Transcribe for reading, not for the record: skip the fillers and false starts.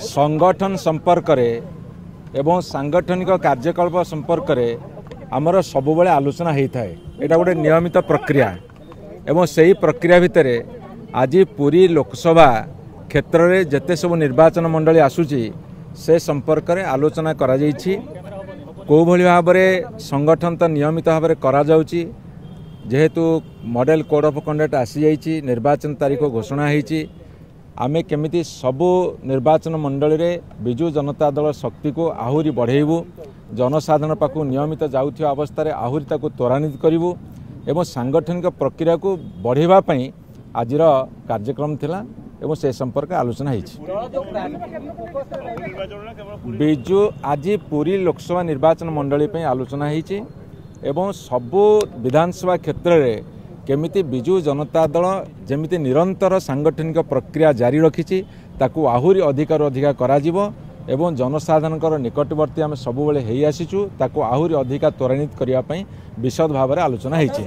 संगठन संपर्क एवं सांगठनिक कार्यकल्प संपर्क आमर सब बेले आलोचना होता है। यहाँ गोटे नियमित प्रक्रिया एवं सही प्रक्रिया भितर आज पुरी लोकसभा क्षेत्र में जिते सब निर्वाचन मंडली आसूची से संपर्क में आलोचना करा जाइछि। को भली भाव में संगठन तो नियमित भाव में करा जाउछि। जेहेतु मॉडल कोड ऑफ कंडक्ट आसी जाइछि, निर्वाचन तारीख घोषणा होइछि। आमे केमिति सबु निर्वाचन मंडली रे बिजु जनता दल शक्ति को आहुरी बढ़ेबू, जनसाधारण पाखु नियमित जाउथिया अवस्था रे आहुरी ताकु त्वरान्वित करिवु एवं सांगठनिक प्रक्रिया को बढ़ेबा पई आजिर कार्यक्रम थिला एवं से संपर्क आलोचना होइछि। बिजु आज पूरी लोकसभा निर्वाचन मंडली पे आलोचना होइछि एवं सबु विधानसभा क्षेत्र में केमिति बिजु जनता दल जेमिति निरंतर सांगठनिक प्रक्रिया जारी रखिछि ताकू आहुरी अधिकार अधिका कराजिवो एवं जनसाधारण निकटवर्ती आम सबुबले हेई आसीचु ताकू आहुरी अधिका त्वरान्वित करिया पई विशद भाव में आलोचना होइछि।